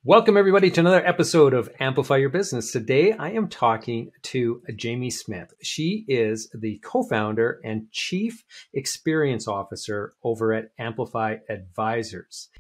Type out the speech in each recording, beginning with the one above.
Welcome everybody to another episode of Amplify Your Business. Today I am talking to Jamie Smith. She is the co-founder and chief experience officer over at Amplify Advisors.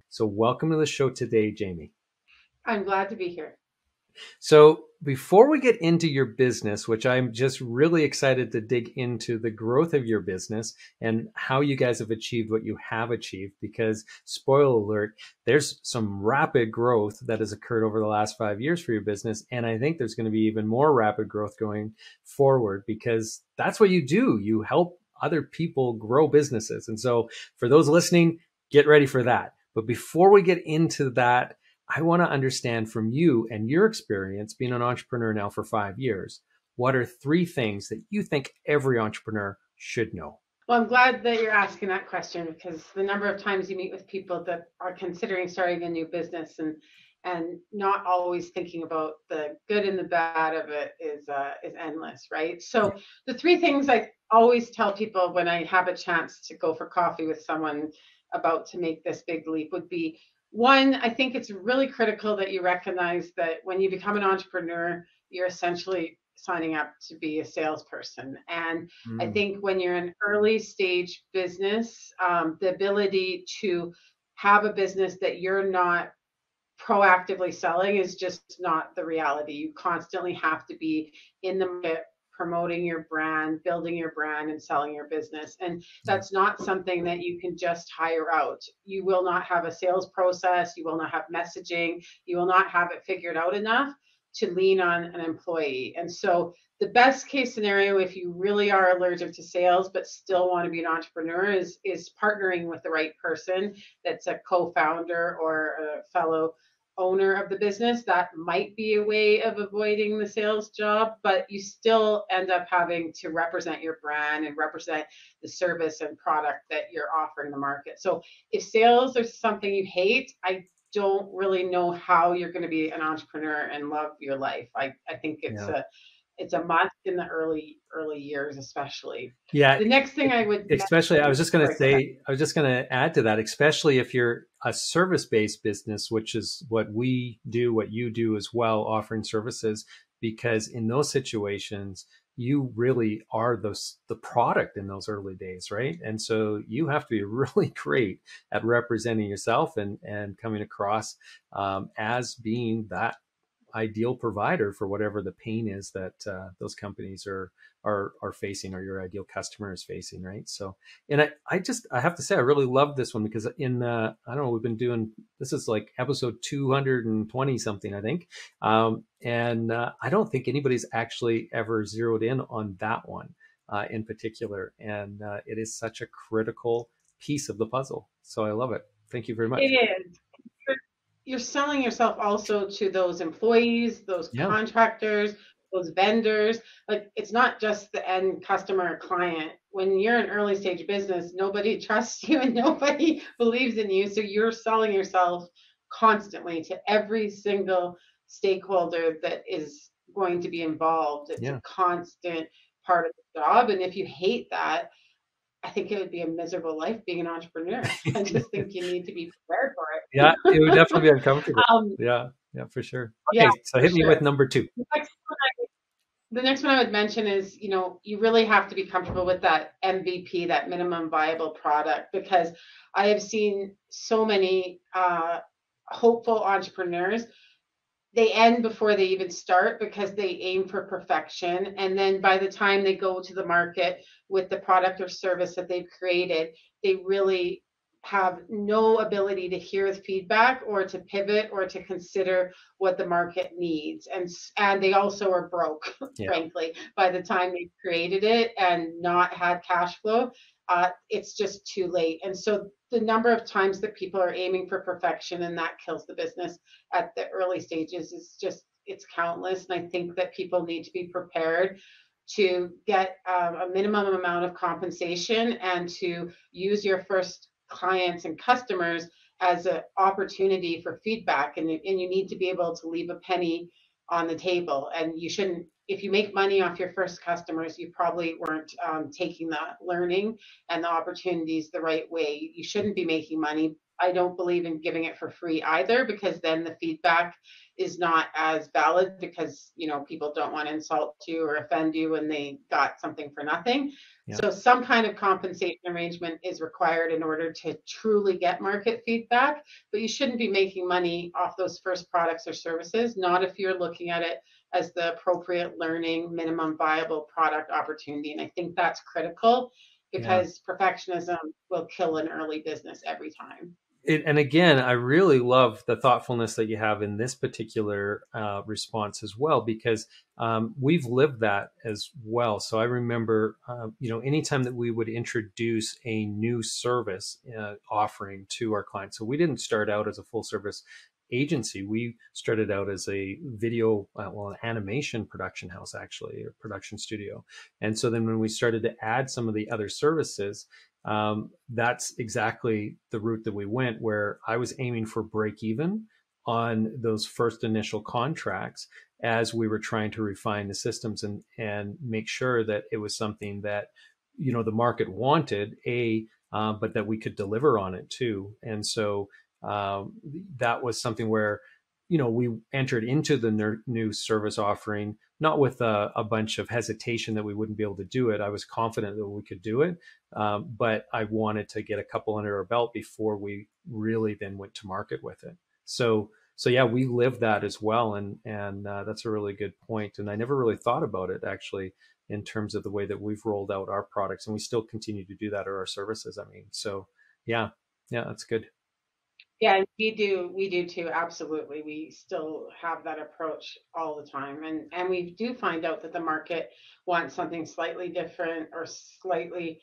So welcome to the show today, Jamie. I'm glad to be here. So before we get into your business, which I'm just really excited to dig into the growth of your business and how you guys have achieved what you have achieved, because spoiler alert, there's some rapid growth that has occurred over the last 5 years for your business. And I think there's going to be even more rapid growth going forward because that's what you do. You help other people grow businesses. And so for those listening, get ready for that. But before we get into that, I want to understand from you and your experience being an entrepreneur now for 5 years, what are 3 things that you think every entrepreneur should know? Well, I'm glad that you're asking that question because the number of times you meet with people that are considering starting a new business and not always thinking about the good and the bad of it is endless, right? So the 3 things I always tell people when I have a chance to go for coffee with someone about to make this big leap would be, 1, I think it's really critical that you recognize that when you become an entrepreneur, you're essentially signing up to be a salesperson. And I think when you're an early stage business, the ability to have a business that you're not proactively selling is just not the reality. You constantly have to be in the market, promoting your brand, building your brand, and selling your business. And that's not something that you can just hire out. You will not have a sales process. You will not have messaging. You will not have it figured out enough to lean on an employee. And so the best case scenario, if you really are allergic to sales but still want to be an entrepreneur, is partnering with the right person that's a co-founder or a fellow owner of the business. That might be a way of avoiding the sales job, but you still end up having to represent your brand and represent the service and product that you're offering the market. So if sales are something you hate, I don't really know how you're going to be an entrepreneur and love your life. I think it's a must in the early years, especially. Yeah. The next thing I would especially, I was just going to add to that, especially if you're a service-based business, which is what we do, what you do as well, offering services, because in those situations, you really are the product in those early days, right? And so you have to be really great at representing yourself and coming across as being that ideal provider for whatever the pain is that those companies are facing, or your ideal customer is facing, right? So, and I have to say, I really love this one because in I don't know, we've been doing, this is like episode 220 something, I think, and I don't think anybody's actually ever zeroed in on that one in particular, and it is such a critical piece of the puzzle. So I love it. Thank you very much. It is. You're selling yourself also to those employees, those contractors, those vendors. Like, it's not just the end customer or client. When you're an early stage business, nobody trusts you and nobody believes in you. So you're selling yourself constantly to every single stakeholder that is going to be involved. It's a constant part of the job. And if you hate that, I think it would be a miserable life being an entrepreneur. I just think you need to be prepared for it. Yeah, it would definitely be uncomfortable. Yeah, for sure. Okay, so hit me with number 2. The next one I would mention is, you really have to be comfortable with that MVP, that minimum viable product, because I have seen so many hopeful entrepreneurs. They end before they even start because they aim for perfection. And then by the time they go to the market with the product or service that they've created, they really have no ability to hear the feedback or to pivot or to consider what the market needs. And they also are broke, frankly, by the time they've created it and not had cash flow. It's just too late. And so the number of times that people are aiming for perfection and that kills the business at the early stages is just, it's countless. And I think that people need to be prepared to get a minimum amount of compensation and to use your first clients and customers as an opportunity for feedback. And you need to be able to leave a penny on the table. And you shouldn't, if you make money off your first customers, you probably weren't taking the learning and the opportunities the right way. You shouldn't be making money. I don't believe in giving it for free either, because then the feedback is not as valid, because people don't want to insult you or offend you when they got something for nothing. Yeah. So some kind of compensation arrangement is required in order to truly get market feedback, but you shouldn't be making money off those first products or services, not if you're looking at it as the appropriate learning minimum viable product opportunity. And I think that's critical, Yeah. because perfectionism will kill an early business every time. And again, I really love the thoughtfulness that you have in this particular response as well, because we've lived that as well. So I remember, anytime that we would introduce a new service offering to our clients. So we didn't start out as a full service agency. We started out as a video, an animation production house, actually, or production studio. And so then when we started to add some of the other services, that's exactly the route that we went, where I was aiming for break even on those first initial contracts as we were trying to refine the systems and make sure that it was something that, the market wanted, but that we could deliver on it too. And so that was something where, we entered into the new service offering, not with a bunch of hesitation that we wouldn't be able to do it. I was confident that we could do it. But I wanted to get a couple under our belt before we really then went to market with it. So yeah, we live that as well. And that's a really good point. And I never really thought about it actually in terms of the way that we've rolled out our products, and we still continue to do that, or our services. I mean, so yeah, that's good. Yeah, we do too. Absolutely. We still have that approach all the time. And we do find out that the market wants something slightly different or slightly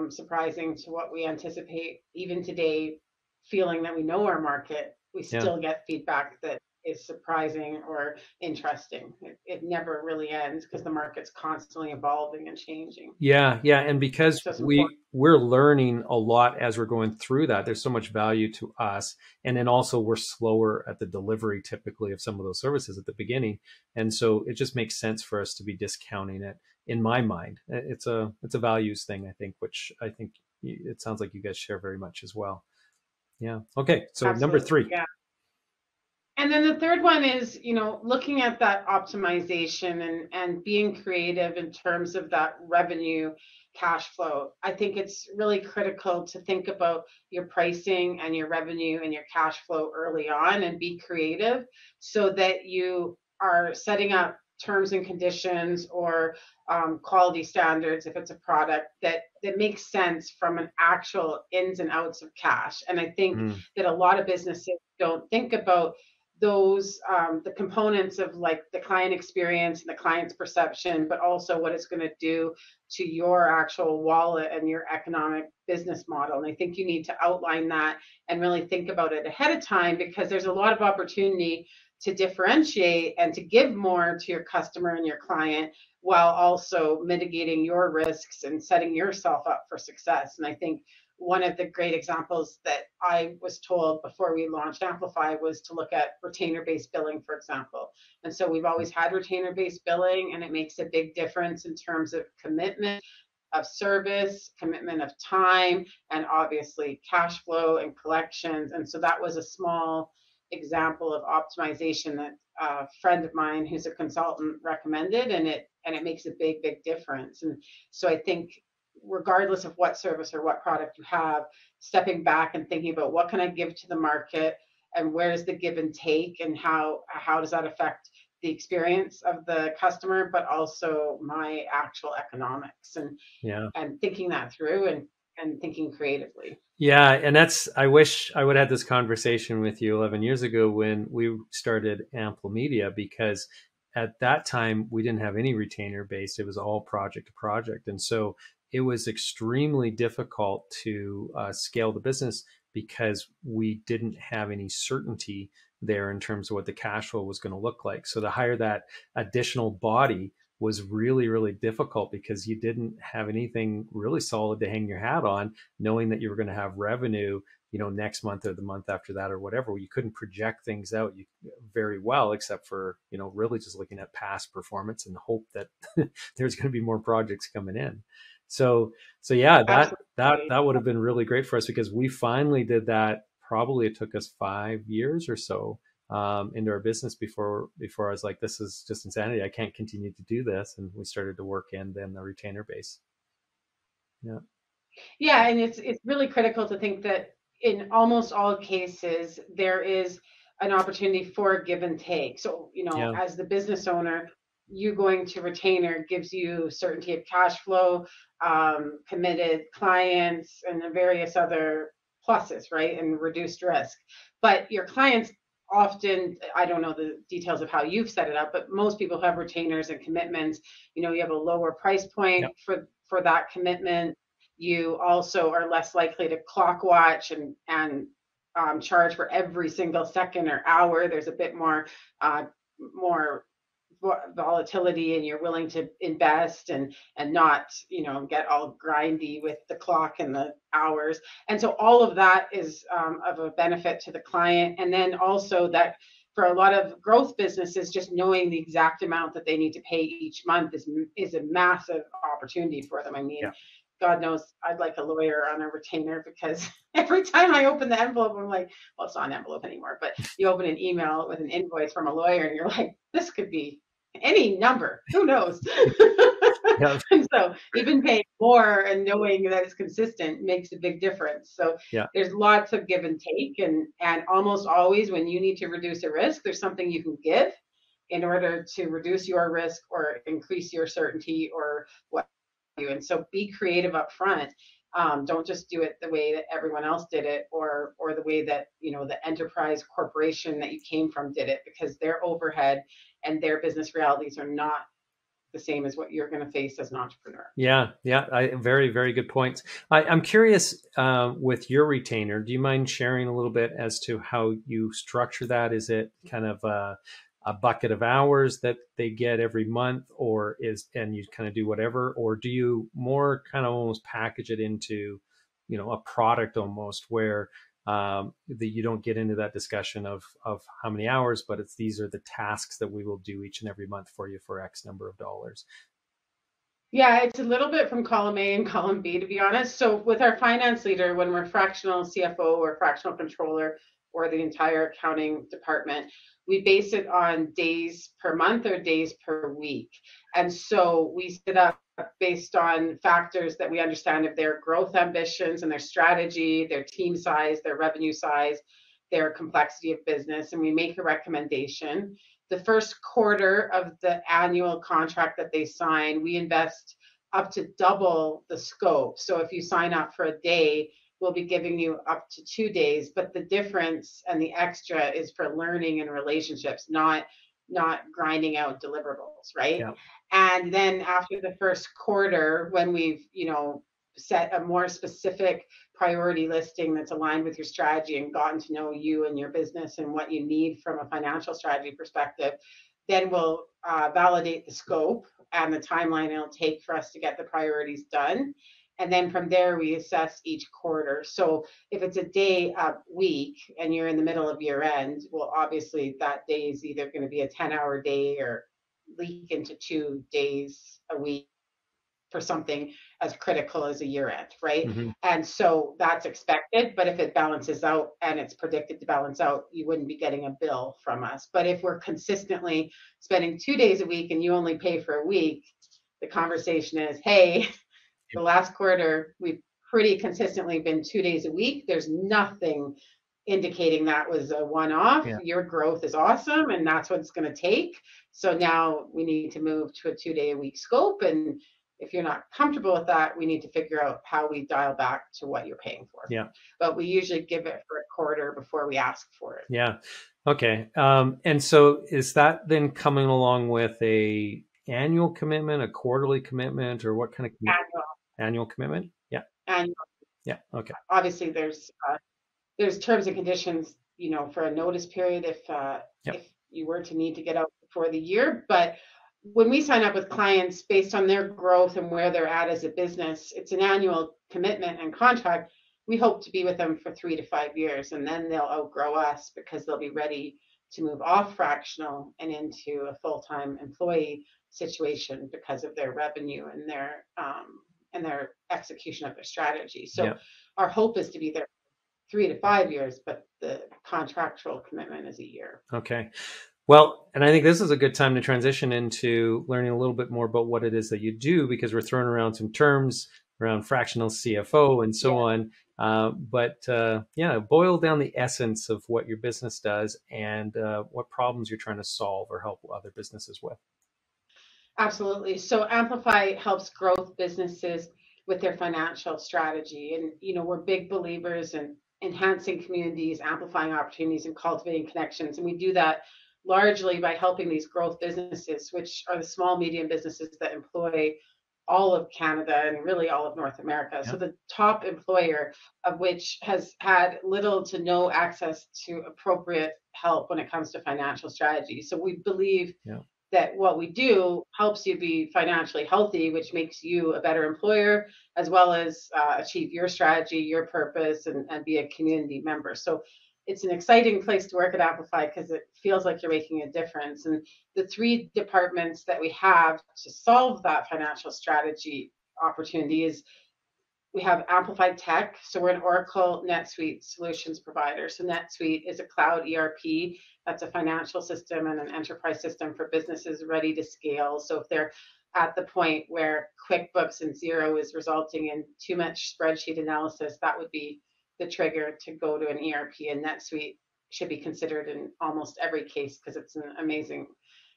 surprising to what we anticipate. Even today, feeling that we know our market, we Yeah. still get feedback that is surprising or interesting. It never really ends, because the market's constantly evolving and changing. Yeah, and because So it's important. we're learning a lot as we're going through that, there's so much value to us, and then also we're slower at the delivery typically of some of those services at the beginning, and so it just makes sense for us to be discounting it. In my mind, it's a values thing, I think, which I think it sounds like you guys share very much as well. Yeah. Okay. So number Absolutely. three. Yeah. And then the third one is, looking at that optimization and being creative in terms of that revenue cash flow. I think it's really critical to think about your pricing and your revenue and your cash flow early on, and be creative so that you are setting up terms and conditions, or quality standards if it's a product that makes sense from an actual ins and outs of cash. And I think Mm, that a lot of businesses don't think about those the components of, like, the client experience and the client's perception, but also what it's going to do to your actual wallet and your economic business model. And I think you need to outline that and really think about it ahead of time, because there's a lot of opportunity to differentiate and to give more to your customer and your client, while also mitigating your risks and setting yourself up for success. And I think one of the great examples that I was told before we launched Amplify was to look at retainer-based billing, for example. And so we've always had retainer-based billing, and it makes a big difference in terms of commitment of service, commitment of time, and obviously cash flow and collections. And so that was a small example of optimization that a friend of mine who's a consultant recommended, and it makes a big difference. And so I think, regardless of what service or what product you have, stepping back and thinking about what can I give to the market, and where's the give and take, and how does that affect the experience of the customer, but also my actual economics, yeah. and thinking that through, and thinking creatively. Yeah, and I wish I would have had this conversation with you 11 years ago when we started Ample Media, because at that time we didn't have any retainer based. It was all project to project. And so it was extremely difficult to scale the business, because we didn't have any certainty there in terms of what the cash flow was going to look like. So to hire that additional body was really, really difficult because you didn't have anything really solid to hang your hat on, knowing that you were going to have revenue, next month or the month after that or whatever. You couldn't project things out very well, except for, really just looking at past performance and hope that there's going to be more projects coming in. So yeah, Absolutely. that would have been really great for us, because we finally did that. Probably it took us 5 years or so into our business before I was like, this is just insanity. I can't continue to do this, and we started to work in then the retainer base. Yeah, Yeah, and it's really critical to think that in almost all cases there is an opportunity for give and take. So, yeah, as the business owner, you going to retainer gives you certainty of cash flow, committed clients, and the various other pluses, right? And reduced risk. But your clients often, I don't know the details of how you've set it up, but most people have retainers and commitments. You have a lower price yeah, point for that commitment. You also are less likely to clock watch and charge for every single second or hour. There's a bit more volatility, and you're willing to invest and not get all grindy with the clock and the hours. And so all of that is of a benefit to the client. And then also that for a lot of growth businesses, just knowing the exact amount that they need to pay each month is a massive opportunity for them. I mean, yeah, God knows I'd like a lawyer on a retainer, because every time I open the envelope, I'm like, well, it's not an envelope anymore, but you open an email with an invoice from a lawyer and you're like, this could be any number, who knows? yeah, And so even paying more and knowing that it's consistent makes a big difference. So yeah, there's lots of give and take, and almost always when you need to reduce a risk, there's something you can give in order to reduce your risk or increase your certainty or what you. And so be creative up front. Don't just do it the way that everyone else did it, or the way that the enterprise corporation that you came from did it, because their overhead and their business realities are not the same as what you're going to face as an entrepreneur. yeah, yeah. Very, very good points. I'm curious, with your retainer, do you mind sharing a little bit as to how you structure that? Is it kind of a bucket of hours that they get every month, and you kind of do whatever, or do you more kind of almost package it into, a product almost, where that you don't get into that discussion of how many hours, but these are the tasks that we will do each and every month for you for X number of dollars. Yeah, it's a little bit from column A and column B, to be honest. So with our finance leader, when we're fractional CFO or fractional controller or the entire accounting department, we base it on days per month or days per week. And so we set up based on factors that we understand of their growth ambitions and their strategy, their team size, their revenue size, their complexity of business, and we make a recommendation. The first quarter of the annual contract that they sign, we invest up to double the scope. So if you sign up for a day, we'll be giving you up to 2 days, but the difference and the extra is for learning and relationships, not grinding out deliverables, right? Yeah. And then after the first quarter, when we've set a more specific priority listing that's aligned with your strategy and gotten to know you and your business and what you need from a financial strategy perspective, then we'll validate the scope and the timeline it'll take for us to get the priorities done. And then from there, we assess each quarter. So if it's a day a week and you're in the middle of year end, well, obviously that day is either going to be a 10-hour day or leak into 2 days a week for something as critical as a year end, right? Mm-hmm. And so that's expected, but if it balances out and it's predicted to balance out, you wouldn't be getting a bill from us. But if we're consistently spending 2 days a week and you only pay for a week, the conversation is, hey, the last quarter, we've pretty consistently been 2 days a week. There's nothing indicating that was a one-off. Yeah. Your growth is awesome, and that's what it's going to take. So now we need to move to a 2-day-a-week scope. And if you're not comfortable with that, we need to figure out how we dial back to what you're paying for. Yeah. But we usually give it for a quarter before we ask for it. Yeah. Okay. And so is that then coming along with a annual commitment, a quarterly commitment, or what kind of annual commitment? Yeah. And Yeah. Okay. obviously, there's terms and conditions, for a notice period if Yep. if you were to need to get out before the year. But when we sign up with clients based on their growth and where they're at as a business, it's an annual commitment and contract. We hope to be with them for 3 to 5 years, and then they'll outgrow us because they'll be ready to move off fractional and into a full-time employee situation because of their revenue and their execution of their strategy. So Yeah. our hope is to be there 3 to 5 years, but the contractual commitment is a year. Okay. Well, and I think this is a good time to transition into learning a little bit more about what it is that you do, because we're throwing around some terms around fractional CFO and so Yeah. on. Yeah, boil down the essence of what your business does and what problems you're trying to solve or help other businesses with. Absolutely. So Amplify helps growth businesses with their financial strategy. And, we're big believers in enhancing communities, amplifying opportunities, and cultivating connections. And we do that largely by helping these growth businesses, which are the small, medium businesses that employ all of Canada and really all of North America. Yeah. So the top employer of which has had little to no access to appropriate help when it comes to financial strategy. So we believe Yeah. that what we do helps you be financially healthy, which makes you a better employer, as well as achieve your strategy, your purpose, and be a community member. So it's an exciting place to work at Amplify because it feels like you're making a difference. And the three departments that we have to solve that financial strategy opportunity is we have Amplified Tech. So we're an Oracle NetSuite solutions provider. So NetSuite is a cloud ERP. That's a financial system and an enterprise system for businesses ready to scale. So if they're at the point where QuickBooks and Xero is resulting in too much spreadsheet analysis, that would be the trigger to go to an ERP, and NetSuite should be considered in almost every case because it's an amazing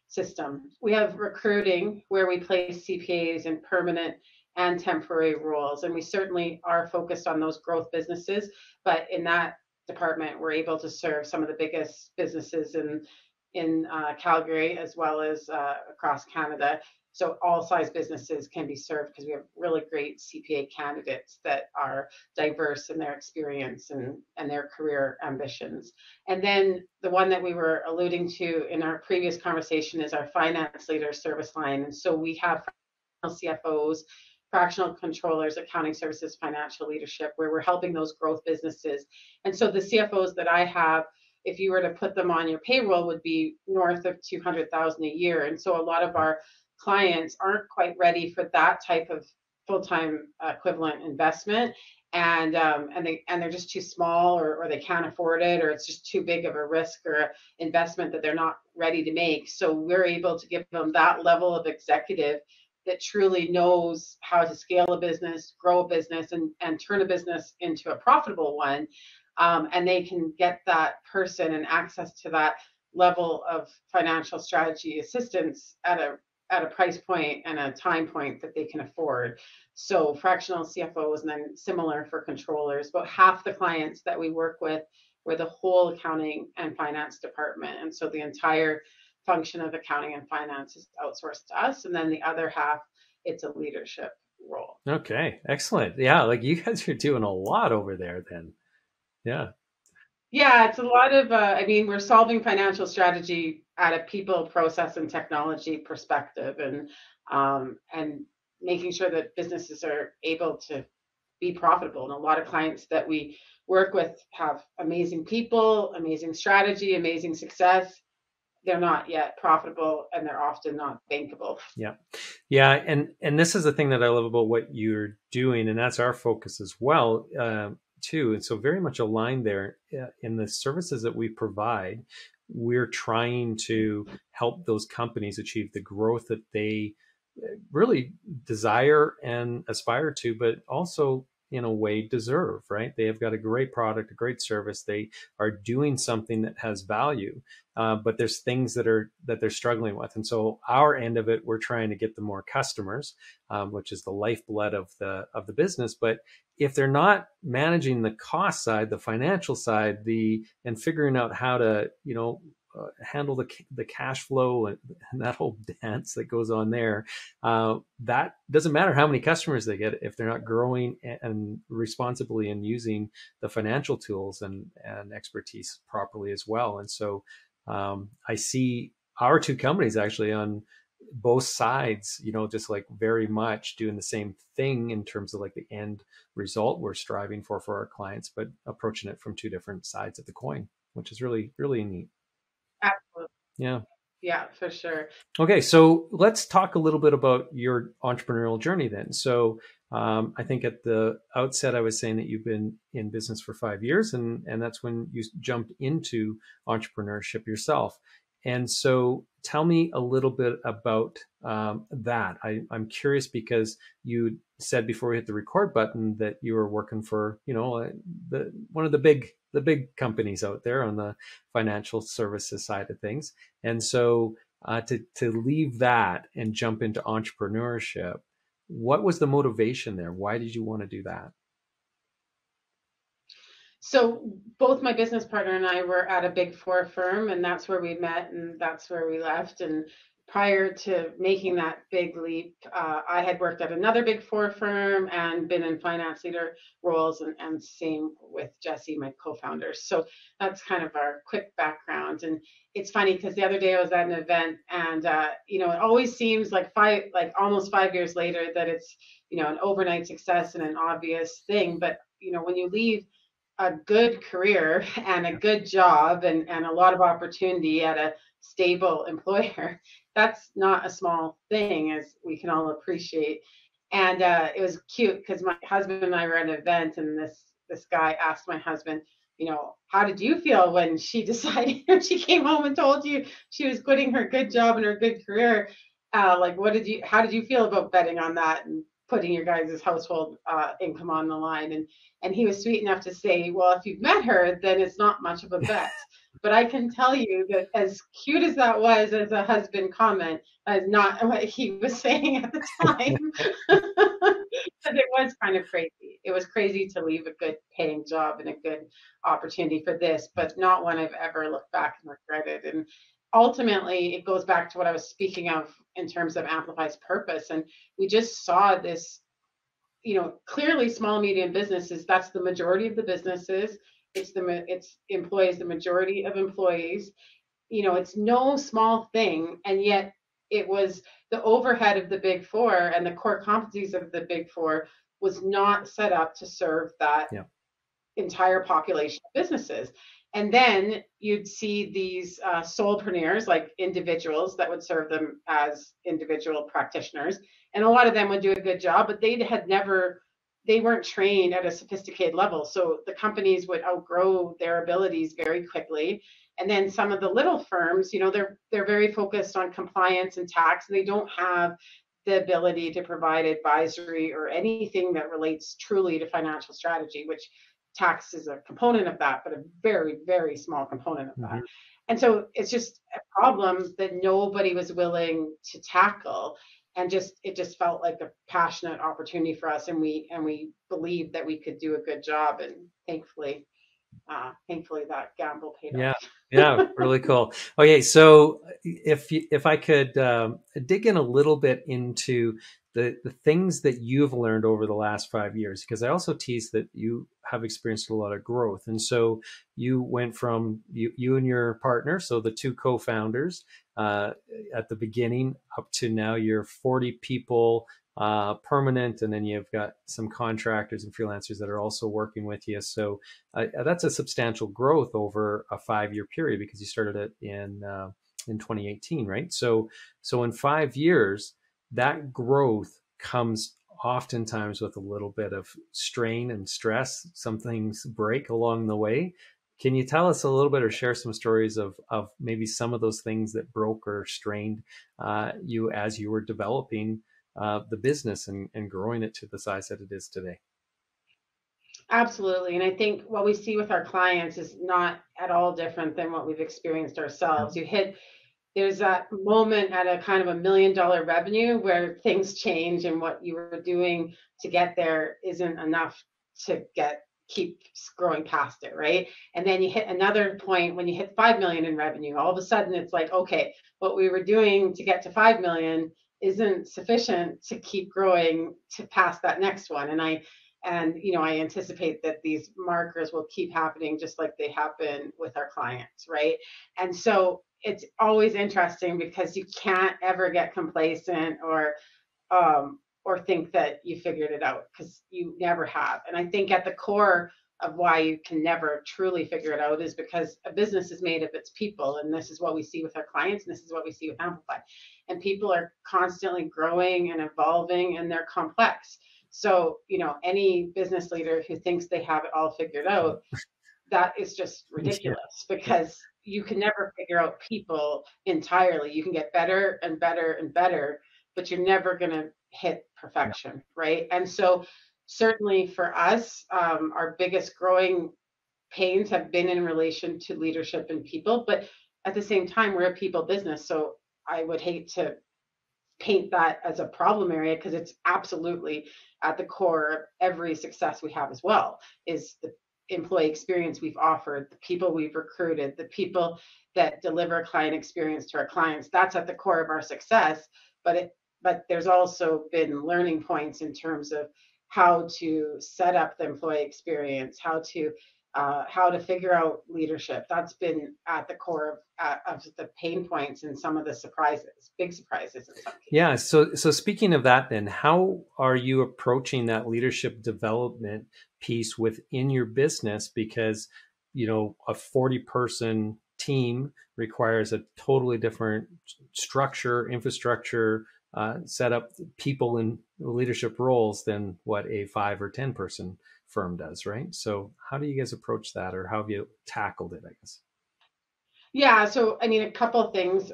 system. We have recruiting, where we place CPAs in permanent and temporary roles. And we certainly are focused on those growth businesses, but in that department, we're able to serve some of the biggest businesses in Calgary as well as across Canada. So all size businesses can be served because we have really great CPA candidates that are diverse in their experience and their career ambitions. And then the one that we were alluding to in our previous conversation is our finance leader service line. And so we have CFOs, fractional controllers, accounting services, financial leadership, where we're helping those growth businesses. And so the CFOs that I have, if you were to put them on your payroll, would be north of 200,000 a year. And so a lot of our clients aren't quite ready for that type of full-time equivalent investment. And they're just too small, or they can't afford it, or it's just too big of a risk or investment that they're not ready to make. So we're able to give them that level of executive that truly knows how to scale a business, grow a business, and turn a business into a profitable one. And they can get that person and access to that level of financial strategy assistance at a price point and a time point that they can afford. So fractional CFOs, and then similar for controllers. About half the clients that we work with, we're the whole accounting and finance department. And so the entire function of accounting and finance is outsourced to us. And then the other half, it's a leadership role. Okay, excellent. Yeah, like you guys are doing a lot over there then. Yeah. Yeah, it's a lot of, we're solving financial strategy at a people, process, and technology perspective, and making sure that businesses are able to be profitable. And a lot of clients that we work with have amazing people, amazing strategy, amazing success. They're not yet profitable, and they're often not bankable. Yeah. Yeah. And this is the thing that I love about what you're doing. And that's our focus as well, too. And so very much aligned there in the services that we provide. We're trying to help those companies achieve the growth that they really desire and aspire to, but also in a way deserve, right? They have got a great product, a great service. They are doing something that has value, but there's things that they're struggling with. And so our end of it, we're trying to get them more customers, which is the lifeblood of the business. But if they're not managing the cost side, the financial side, and figuring out how to, handle the cash flow and that whole dance that goes on there, that doesn't matter how many customers they get if they're not growing and responsibly and using the financial tools and expertise properly as well. And so I see our two companies actually on both sides, just like very much doing the same thing in terms of like the end result we're striving for our clients, but approaching it from two different sides of the coin, which is really, really neat. Absolutely. Yeah. Yeah, for sure. Okay, so let's talk a little bit about your entrepreneurial journey then. So I think at the outset, I was saying that you've been in business for 5 years, and that's when you jumped into entrepreneurship yourself. And so tell me a little bit about that. I'm curious because you said before we hit the record button that you were working for, one of the big companies out there on the financial services side of things. And so to leave that and jump into entrepreneurship, what was the motivation there? Why did you want to do that? So both my business partner and I were at a big four firm, and that's where we met and that's where we left. And prior to making that big leap, I had worked at another big four firm and been in finance leader roles, and same with Jesse, my co-founder. So that's kind of our quick background. And it's funny because the other day I was at an event, and it always seems like almost 5 years later that it's an overnight success and an obvious thing. But when you leave a good career and a good job and a lot of opportunity at a stable employer, that's not a small thing, as we can all appreciate. And it was cute because my husband and I were at an event, and this guy asked my husband, how did you feel when she decided when she came home and told you she was quitting her good job and her good career? Like, how did you feel about betting on that and putting your guys' household income on the line? And he was sweet enough to say, well, if you've met her, then it's not much of a bet. But I can tell you that as cute as that was as a husband comment, that is not what he was saying at the time. Because it was kind of crazy. It was crazy to leave a good paying job and a good opportunity for this, but not one I've ever looked back and regretted. And ultimately, it goes back to what I was speaking of in terms of Amplify's purpose. And we just saw this, clearly small, medium businesses, that's the majority of the businesses. It's employees, the majority of employees. It's no small thing. And yet it was the overhead of the big four and the core competencies of the big four was not set up to serve that Yeah. entire population of businesses. And then you'd see these solopreneurs, like individuals that would serve them as individual practitioners. And a lot of them would do a good job, but they weren't trained at a sophisticated level. So the companies would outgrow their abilities very quickly. And then some of the little firms, they're very focused on compliance and tax, and they don't have the ability to provide advisory or anything that relates truly to financial strategy, which tax is a component of that, but a very, very small component of that. Mm-hmm. And so it's just a problem that nobody was willing to tackle. And it just felt like a passionate opportunity for us. And we believed that we could do a good job. And thankfully that gamble paid Yeah. off. Yeah. Really cool. Okay. So if I could dig in a little bit into the things that you've learned over the last 5 years, because I also tease that you have experienced a lot of growth. And so you went from you and your partner, so the two co-founders at the beginning, up to now you're 40 people permanent, and then you've got some contractors and freelancers that are also working with you. So that's a substantial growth over a 5-year period, because you started it in 2018, right? So in 5 years, that growth comes oftentimes with a little bit of strain and stress. Some things break along the way. Can you tell us a little bit or share some stories of maybe some of those things that broke or strained you as you were developing the business and growing it to the size that it is today? Absolutely. And I think what we see with our clients is not at all different than what we've experienced Yeah. ourselves. There's that moment at a kind of $1 million revenue where things change, and what you were doing to get there isn't enough to keep growing past it, right? And then you hit another point when you hit 5 million in revenue. All of a sudden it's like, okay, what we were doing to get to 5 million isn't sufficient to keep growing to past that next one. And And, you know, I anticipate that these markers will keep happening just like they happen with our clients, right? And so it's always interesting because you can't ever get complacent or think that you figured it out, because you never have. And I think at the core of why you can never truly figure it out is because a business is made of its people. And this is what we see with our clients, and this is what we see with Amplify. And people are constantly growing and evolving, and they're complex. So, you know, any business leader who thinks they have it all figured out, that is just Yeah. ridiculous, because you can never figure out people entirely. You can get better and better and better, but you're never going to hit perfection, right? And so, certainly for us, our biggest growing pains have been in relation to leadership and people, but at the same time, we're a people business. So, I would hate to paint that as a problem area, because it's absolutely at the core of every success we have as well, is the employee experience we've offered, the people we've recruited, the people that deliver client experience to our clients. That's at the core of our success. But there's also been learning points in terms of how to set up the employee experience, how to figure out leadership. That's been at the core of the pain points and some of the surprises, big surprises in some cases. Yeah. So speaking of that, then how are you approaching that leadership development piece within your business? Because, you know, a 40-person team requires a totally different structure, infrastructure, set up people in leadership roles than what a 5 or 10-person firm does, right? So how do you guys approach that, or how have you tackled it, I guess? Yeah, so I mean, a couple of things.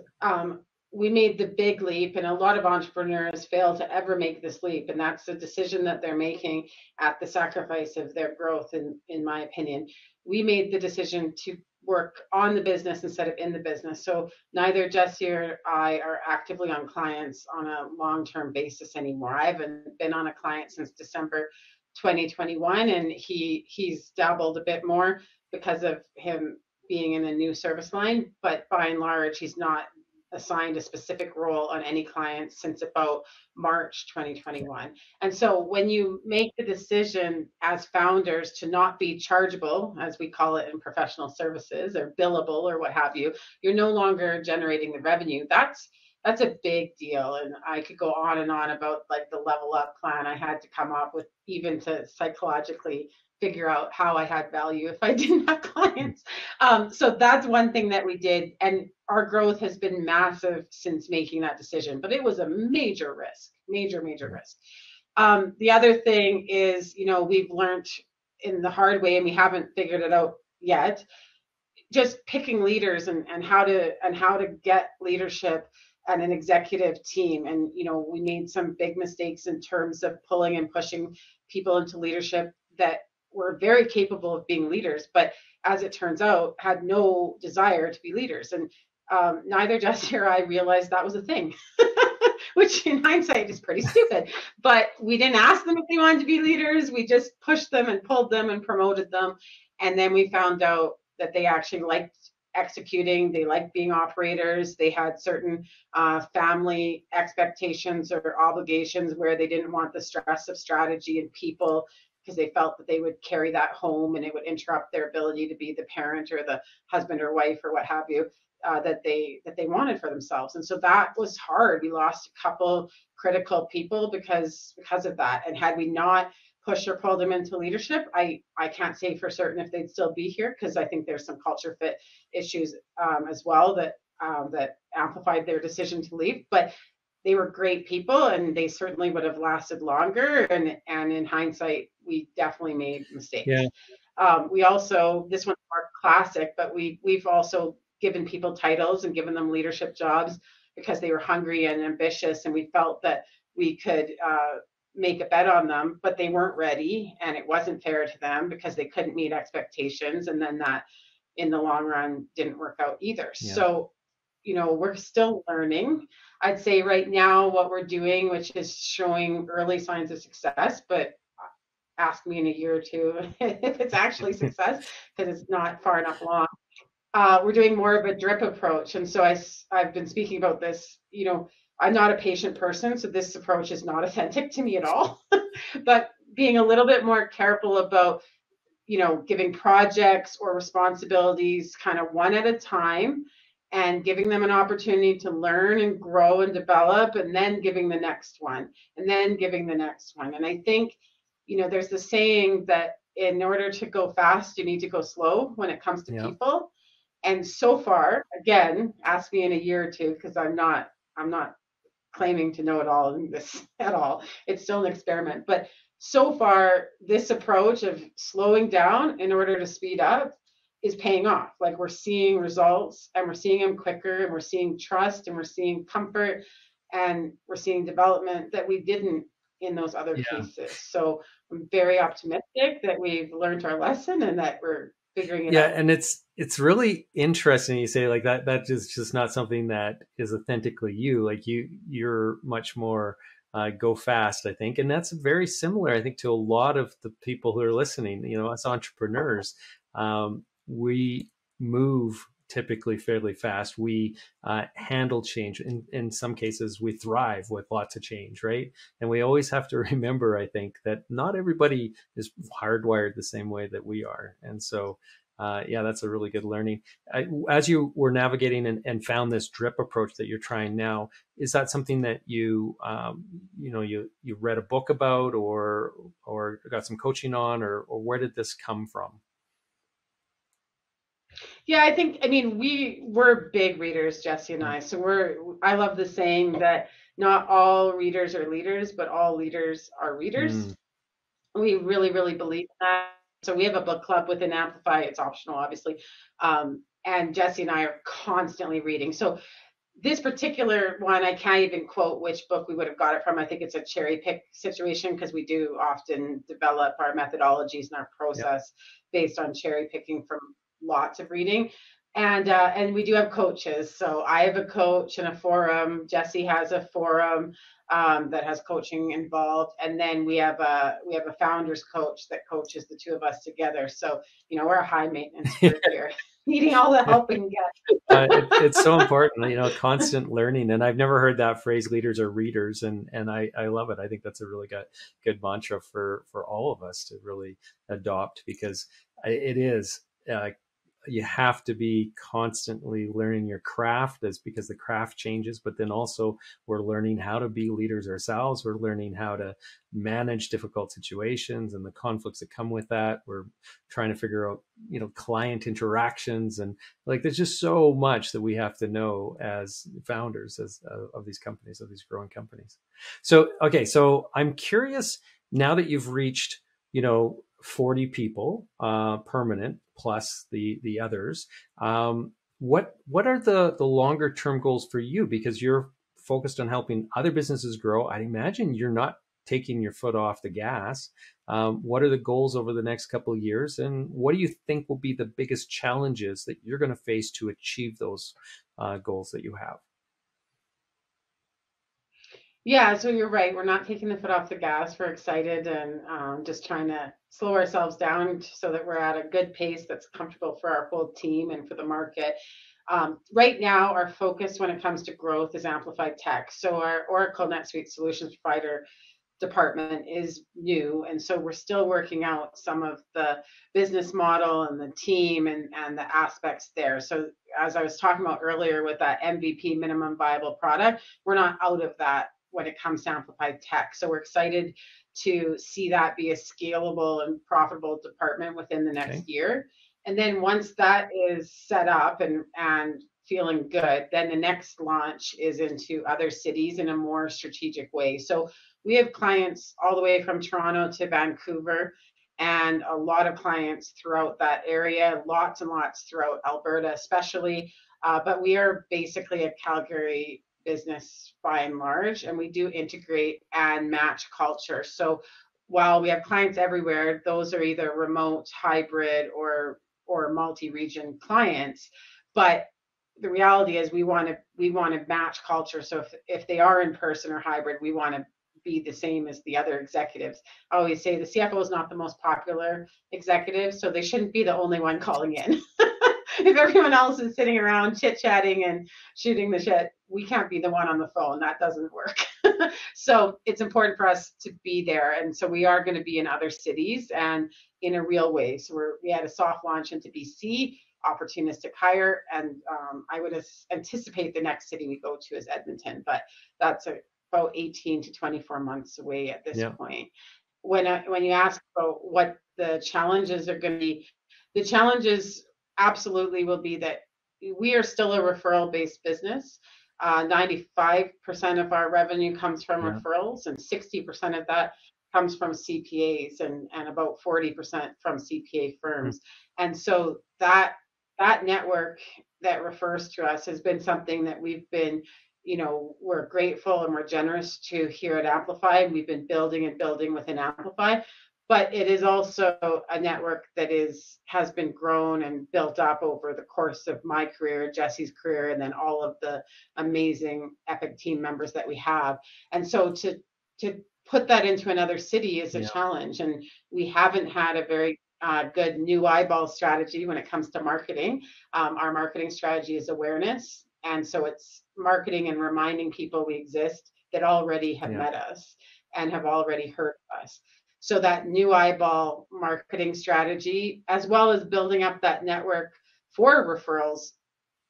We made the big leap, and a lot of entrepreneurs fail to ever make this leap, and that's the decision that they're making at the sacrifice of their growth. In my opinion, we made the decision to work on the business instead of in the business. So neither Jesse or I are actively on clients on a long-term basis anymore. I haven't been on a client since December 2021, and he's dabbled a bit more because of him being in a new service line, but by and large, he's not assigned a specific role on any client since about March 2021. And so when you make the decision as founders to not be chargeable, as we call it in professional services, or billable or what have you, you're no longer generating the revenue. That's a big deal. And I could go on and on about like the level up plan I had to come up with, even to psychologically figure out how I had value if I didn't have clients. So that's one thing that we did. And our growth has been massive since making that decision, but it was a major risk, major risk. The other thing is, you know, we've learned in the hard way, and we haven't figured it out yet, just picking leaders and how to get leadership and an executive team. And, you know, we made some big mistakes in terms of pulling and pushing people into leadership that were very capable of being leaders, but as it turns out, had no desire to be leaders. And neither Jesse or I realized that was a thing, which in hindsight is pretty stupid. But we didn't ask them if they wanted to be leaders. We just pushed them and pulled them and promoted them. And then we found out that they actually liked executing, they liked being operators, they had certain family expectations or obligations where they didn't want the stress of strategy and people, because they felt that they would carry that home and it would interrupt their ability to be the parent or the husband or wife or what have you, that they wanted for themselves. And so that was hard. We lost a couple critical people because of that. And had we not pushed or pulled them into leadership, I can't say for certain if they'd still be here, because I think there's some culture fit issues as well that amplified their decision to leave. But they were great people, and they certainly would have lasted longer. And in hindsight, we definitely made Yeah. mistakes. We also, this one's more classic, but we've also given people titles and given them leadership jobs because they were hungry and ambitious, and we felt that we could make a bet on them, but they weren't ready, and it wasn't fair to them because they couldn't meet expectations, and then that in the long run didn't work out either. Yeah. So, you know, we're still learning. I'd say right now what we're doing, which is showing early signs of success, but ask me in a year or two if it's actually success, because it's not far enough along. We're doing more of a drip approach. And so I've been speaking about this, you know, I'm not a patient person, so this approach is not authentic to me at all. But being a little bit more careful about, giving projects or responsibilities kind of one at a time, and giving them an opportunity to learn and grow and develop, and then giving the next one, and then giving the next one. And I think, there's the saying that in order to go fast, you need to go slow when it comes to Yeah. people. And so far, again, ask me in a year or two, because I'm not claiming to know it all in this at all. It's still an experiment. But so far, this approach of slowing down in order to speed up is paying off. Like, we're seeing results, and we're seeing them quicker, and we're seeing trust, and we're seeing comfort, and we're seeing development that we didn't in those other Yeah. pieces. So I'm very optimistic that we've learned our lesson and that we're figuring it Yeah, out. and it's really interesting you say like that. That is just not something that is authentically you. Like you're much more go fast, I think, and that's very similar, I think, to a lot of the people who are listening. Us entrepreneurs, we move typically fairly fast. We handle change. In some cases, we thrive with lots of change, right? And we always have to remember, I think, that not everybody is hardwired the same way that we are, and so. Yeah, that's a really good learning. As you were navigating and found this drip approach that you're trying now, is that something that you read a book about, or got some coaching on, or where did this come from? Yeah, I mean, we're big readers, Jesse and Yeah. I. So I love the saying that not all readers are leaders, but all leaders are readers. Mm, We really, really believe that. So we have a book club within Amplify. It's optional, obviously. And Jesse and I are constantly reading. So this particular one, I can't even quote which book we would have got it from. I think it's a cherry pick situation, because we do often develop our methodologies and our yeah. process based on cherry picking from lots of reading. And we do have coaches. So I have a coach and a forum. Jesse has a forum that has coaching involved, and then we have a founders coach that coaches the two of us together. So we're a high maintenance group here, needing all the help we can get. It's so important, constant learning. And I've never heard that phrase, leaders are readers. And I love it. I think that's a really good mantra for all of us to really adopt, because it is, you have to be constantly learning your craft, as because the craft changes, but then also we're learning how to be leaders ourselves. We're learning how to manage difficult situations and the conflicts that come with that. We're trying to figure out, client interactions, and like, there's just so much that we have to know as founders of these companies, of these growing companies. So, okay. So I'm curious, now that you've reached, 40 people, permanent, plus the others. What are the longer term goals for you? Because you're focused on helping other businesses grow. I imagine you're not taking your foot off the gas. What are the goals over the next couple of years, and what do you think will be the biggest challenges that you're going to face to achieve those goals that you have? Yeah, so you're right. We're not taking the foot off the gas. We're excited, and just trying to slow ourselves down so that we're at a good pace that's comfortable for our whole team and for the market. Right now, our focus when it comes to growth is Amplified Tech. So our Oracle NetSuite solutions provider department is new, and so we're still working out some of the business model and the team and the aspects there. So as I was talking about earlier with that MVP, minimum viable product, we're not out of that when it comes to Amplified Tech. So we're excited to see that be a scalable and profitable department within the Okay. next year. And then once that is set up and feeling good, then the next launch is into other cities in a more strategic way. So we have clients all the way from Toronto to Vancouver, and a lot of clients throughout that area, lots and lots throughout Alberta, especially. But we are basically a Calgary business by and large, and we do integrate and match culture. So while we have clients everywhere, those are either remote, hybrid, or multi-region clients. But the reality is we want to match culture. So if they are in person or hybrid, we want to be the same as the other executives. I always say the CFO is not the most popular executive, so they shouldn't be the only one calling in. If everyone else is sitting around chit chatting and shooting the shit, we can't be the one on the phone. That doesn't work. So it's important for us to be there. And so we are going to be in other cities and in a real way. So we had a soft launch into BC, opportunistic hire. And I would anticipate the next city we go to is Edmonton, but that's about 18 to 24 months away at this Yeah. point. When you ask about what the challenges are going to be, the challenges absolutely will be that we are still a referral based business. 95% of our revenue comes from Yeah. referrals, and 60% of that comes from CPAs, and about 40% from CPA Mm. firms. And so that network that refers to us has been something that we've been, we're grateful and we're generous to here at Amplify. We've been building and building within Amplify, but it is also a network that has been grown and built up over the course of my career, Jesse's career, and then all of the amazing epic team members that we have. And so to put that into another city is a Yeah. challenge, and we haven't had a very good new eyeball strategy when it comes to marketing. Our marketing strategy is awareness, and so it's marketing and reminding people we exist that already have Yeah. met us and have already heard of us. So that new eyeball marketing strategy, as well as building up that network for referrals,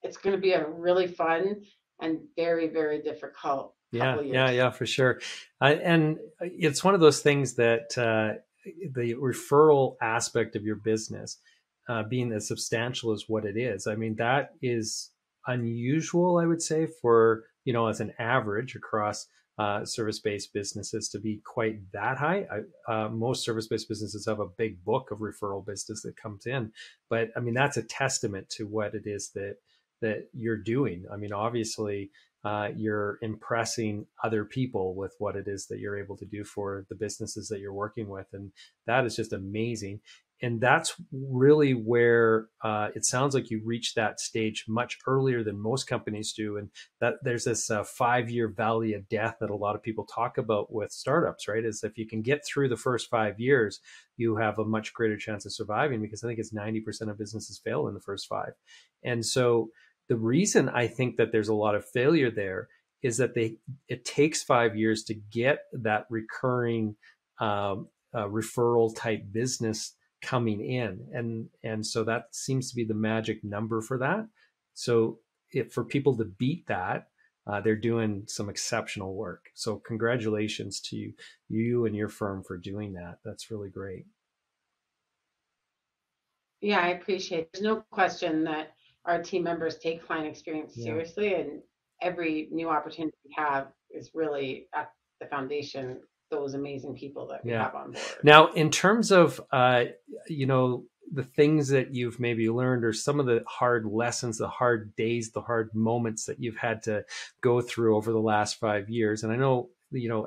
it's going to be a really fun and very, very difficult couple Yeah, of yeah, years. yeah, for sure. And it's one of those things that the referral aspect of your business, being as substantial as what it is, I mean, that is unusual, I would say, for, as an average across service-based businesses to be quite that high. Most service-based businesses have a big book of referral business that comes in, but I mean, that's a testament to what it is that you're doing. I mean, obviously, you're impressing other people with what it is that you're able to do for the businesses that you're working with. And that is just amazing. And that's really where it sounds like you reached that stage much earlier than most companies do. And that there's this 5-year valley of death that a lot of people talk about with startups, right? Is if you can get through the first 5 years, you have a much greater chance of surviving, because I think it's 90% of businesses fail in the first 5. And so the reason I think that there's a lot of failure there is that it takes 5 years to get that recurring referral type business coming in, and so that seems to be the magic number for that. So if for people to beat that, they're doing some exceptional work. So congratulations to you and your firm for doing that. That's really great. Yeah, I appreciate it. There's no question that our team members take client experience Yeah. seriously, and every new opportunity we have is really at the foundation, those amazing people that we Yeah. have on board. Now, in terms of the things that you've maybe learned, or some of the hard lessons, the hard days, the hard moments that you've had to go through over the last 5 years, and I know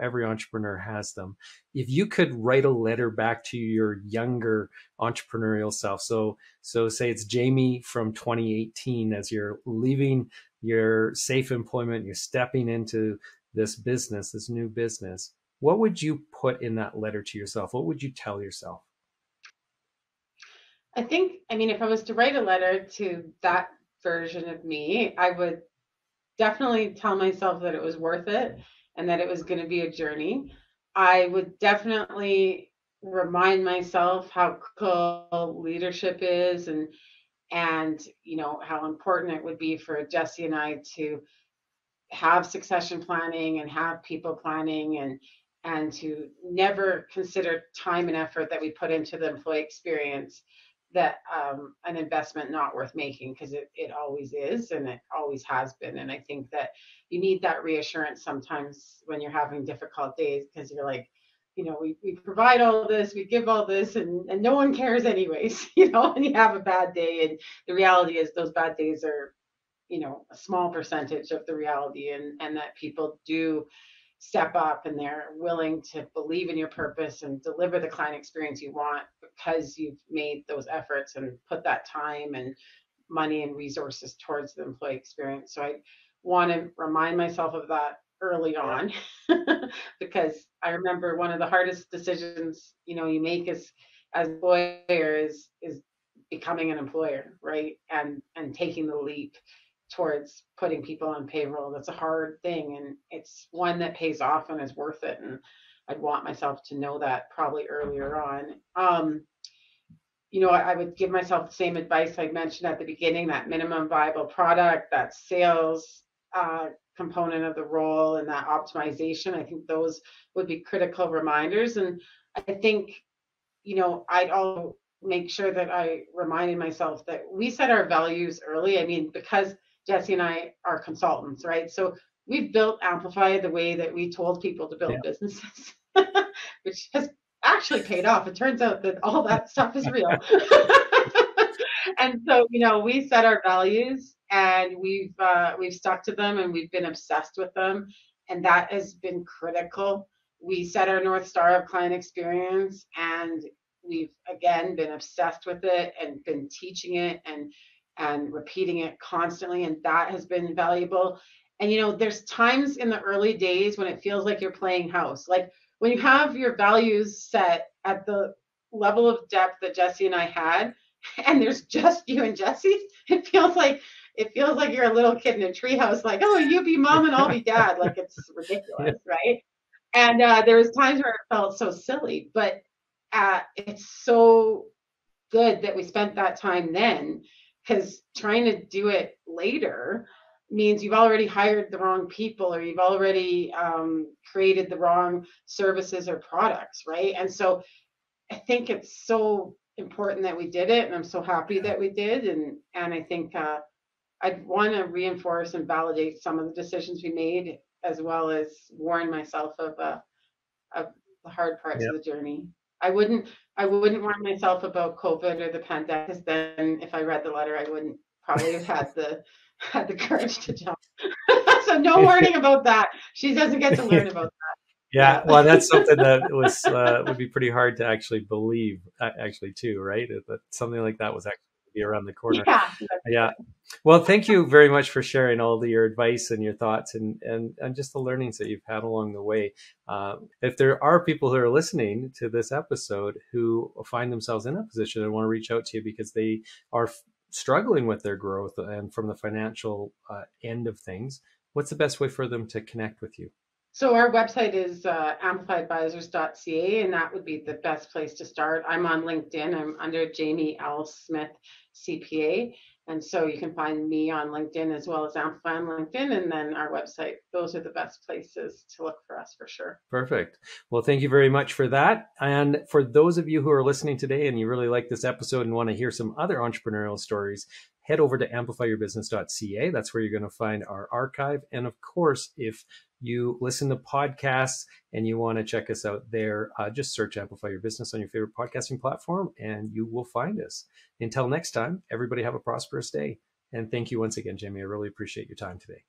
every entrepreneur has them. If you could write a letter back to your younger entrepreneurial self, so say it's Jamie from 2018, as you're leaving your safe employment, you're stepping into this business, this new business, what would you put in that letter to yourself? What would you tell yourself? I mean, if I was to write a letter to that version of me, I would definitely tell myself that it was worth it and that it was going to be a journey. I would definitely remind myself how cool leadership is, and how important it would be for Jesse and I to have succession planning and have people planning, and to never consider time and effort that we put into the employee experience that an investment not worth making, because it always is and it always has been. And I think that you need that reassurance sometimes when you're having difficult days, because you're like, we provide all this, we give all this, and no one cares anyways, and you have a bad day. And the reality is those bad days are a small percentage of the reality, and that people do step up and they're willing to believe in your purpose and deliver the client experience you want because you've made those efforts and put that time and money and resources towards the employee experience. So I want to remind myself of that early on because I remember one of the hardest decisions you make as an employer is becoming an employer, right? And taking the leap towards putting people on payroll. That's a hard thing, and it's one that pays off and is worth it. And I'd want myself to know that probably earlier on. I would give myself the same advice I mentioned at the beginning, that minimum viable product, that sales component of the role, and that optimization. I think those would be critical reminders. And I think, I'd also make sure that I reminded myself that we set our values early. I mean, because Jesse and I are consultants, right? So we've built Amplify the way that we told people to build businesses, which has actually paid off. It turns out that all that stuff is real. And so, we set our values, and we've stuck to them, and we've been obsessed with them, and that has been critical. We set our North Star of client experience, and we've again been obsessed with it and been teaching it and repeating it constantly, and that has been valuable. And there's times in the early days when it feels like you're playing house. Like when you have your values set at the level of depth that Jesse and I had, and there's just you and Jesse, it feels like you're a little kid in a treehouse, like, oh, you be mom and I'll be dad. Like, it's ridiculous, right? And there was times where it felt so silly, but it's so good that we spent that time then, because trying to do it later means you've already hired the wrong people, or you've already created the wrong services or products, right? And so I think it's so important that we did it, and I'm so happy that we did. And I think I'd want to reinforce and validate some of the decisions we made, as well as warn myself of the hard parts of the journey. I wouldn't warn myself about COVID or the pandemic, because then if I read the letter, I wouldn't probably have had the courage to jump. So no warning about that. She doesn't get to learn about that. Yeah, well, that's something that would be pretty hard to actually believe, actually, too, right? That something like that was actually be around the corner. Yeah. Well, thank you very much for sharing all your advice and your thoughts and just the learnings that you've had along the way. If there are people who are listening to this episode who find themselves in a position and want to reach out to you because they are struggling with their growth and from the financial end of things, what's the best way for them to connect with you? So our website is amplifyyourbusiness.ca, and that would be the best place to start. I'm on LinkedIn. I'm under Jamie L. Smith, CPA. And so you can find me on LinkedIn as well as Amplify on LinkedIn, and then our website. Those are the best places to look for us, for sure. Perfect. Well, thank you very much for that. And for those of you who are listening today and you really like this episode and want to hear some other entrepreneurial stories, head over to amplifyyourbusiness.ca. That's where you're going to find our archive. And of course, if you listen to podcasts and you want to check us out there, just search Amplify Your Business on your favorite podcasting platform and you will find us. Until next time, everybody have a prosperous day. And thank you once again, Jamie. I really appreciate your time today.